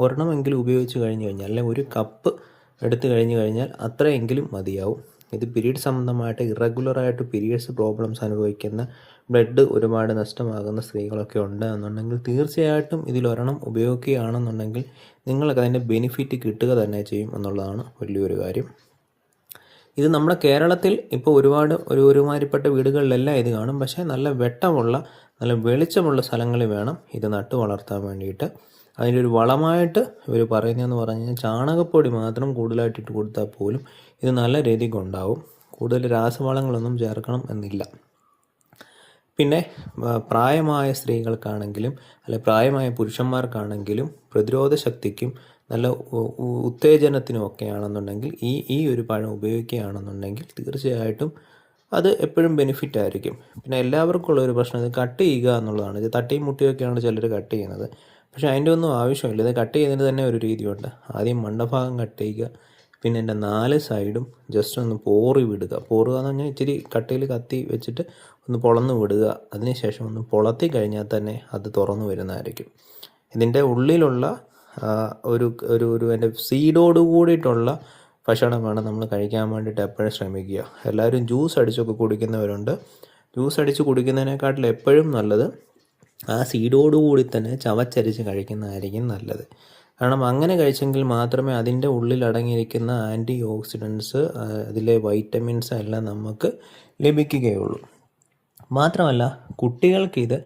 ഒരെണ്ണമെങ്കിലും ഉപയോഗിച്ച് കഴിഞ്ഞ് കഴിഞ്ഞാൽ, അല്ലെങ്കിൽ ഒരു കപ്പ് എടുത്തു കഴിഞ്ഞ് കഴിഞ്ഞാൽ അത്രയെങ്കിലും മതിയാവും. ഇത് പീരീഡ് സംബന്ധമായിട്ട് ഇറഗുലറായിട്ട് പീരീഡ്സ് പ്രോബ്ലംസ് അനുഭവിക്കുന്ന, ബ്ലഡ് ഒരുപാട് നഷ്ടമാകുന്ന സ്ത്രീകളൊക്കെ ഉണ്ട് എന്നുണ്ടെങ്കിൽ തീർച്ചയായിട്ടും ഇതിലൊരെണ്ണം ഉപയോഗിക്കുകയാണെന്നുണ്ടെങ്കിൽ നിങ്ങൾക്ക് അതിൻ്റെ ബെനിഫിറ്റ് കിട്ടുക തന്നെ ചെയ്യും എന്നുള്ളതാണ് വലിയൊരു കാര്യം. ഇത് നമ്മുടെ കേരളത്തിൽ ഇപ്പോൾ ഒരുമാതിരിപ്പെട്ട വീടുകളിലെല്ലാം ഇത് കാണും. പക്ഷേ നല്ല വെട്ടമുള്ള, നല്ല വെളിച്ചമുള്ള സ്ഥലങ്ങളിൽ വേണം ഇത് നട്ടു വളർത്താൻ വേണ്ടിയിട്ട്. അതിൻ്റെ ഒരു വളമായിട്ട് ഇവർ പറയുന്നതെന്ന് പറഞ്ഞു കഴിഞ്ഞാൽ ചാണകപ്പൊടി മാത്രം കൂടുതലായിട്ട് ഇട്ട് കൊടുത്താൽ പോലും ഇത് നല്ല രീതിക്ക് ഉണ്ടാവും. കൂടുതൽ രാസവളങ്ങളൊന്നും ചേർക്കണം എന്നില്ല. പിന്നെ പ്രായമായ സ്ത്രീകൾക്കാണെങ്കിലും പ്രായമായ പുരുഷന്മാർക്കാണെങ്കിലും പ്രതിരോധ ശക്തിക്കും നല്ല ഉത്തേജനത്തിനും ഒക്കെ ആണെന്നുണ്ടെങ്കിൽ ഈ ഒരു പഴം ഉപയോഗിക്കുകയാണെന്നുണ്ടെങ്കിൽ തീർച്ചയായിട്ടും അത് എപ്പോഴും ബെനിഫിറ്റ് ആയിരിക്കും. പിന്നെ എല്ലാവർക്കും ഉള്ളൊരു പ്രശ്നം ഇത് കട്ട് ചെയ്യുക എന്നുള്ളതാണ്. ഇത് തട്ടിയും മുട്ടിയൊക്കെയാണ് ചിലർ കട്ട് ചെയ്യുന്നത്. പക്ഷേ അതിൻ്റെ ഒന്നും ആവശ്യമില്ല. ഇത് കട്ട് ചെയ്യുന്നതിന് തന്നെ ഒരു രീതിയുണ്ട്. ആദ്യം മണ്ടഭാഗം കട്ട് ചെയ്യുക, പിന്നെ എൻ്റെ 4 സൈഡും ജസ്റ്റ് ഒന്ന് പോറി വിടുക. പോറുക എന്ന് പറഞ്ഞാൽ ഇച്ചിരി കട്ടയിൽ കത്തി വെച്ചിട്ട് ഒന്ന് പൊളന്ന് വിടുക. അതിനുശേഷം ഒന്ന് പൊളത്തി കഴിഞ്ഞാൽ തന്നെ അത് തുറന്നു വരുന്നതായിരിക്കും. ഇതിൻ്റെ ഉള്ളിലുള്ള ഒരു എൻ്റെ സീഡോട് കൂടിയിട്ടുള്ള ഭക്ഷണം വേണം നമ്മൾ കഴിക്കാൻ വേണ്ടിയിട്ട് എപ്പോഴും ശ്രമിക്കുക. എല്ലാവരും ജ്യൂസ് അടിച്ചൊക്കെ കുടിക്കുന്നവരുണ്ട്. ജ്യൂസ് അടിച്ച് കുടിക്കുന്നതിനെക്കാട്ടിൽ എപ്പോഴും നല്ലത് ആ സീഡോടുകൂടി തന്നെ ചവച്ചരിച്ച് കഴിക്കുന്നതായിരിക്കും നല്ലത്. കാരണം അങ്ങനെ കഴിച്ചെങ്കിൽ മാത്രമേ അതിൻ്റെ ഉള്ളിൽ അടങ്ങിയിരിക്കുന്ന ആൻറ്റി ഓക്സിഡൻസ്, അതിലെ വൈറ്റമിൻസ് എല്ലാം നമുക്ക് ലഭിക്കുകയുള്ളൂ. മാത്രമല്ല കുട്ടികൾക്കിത്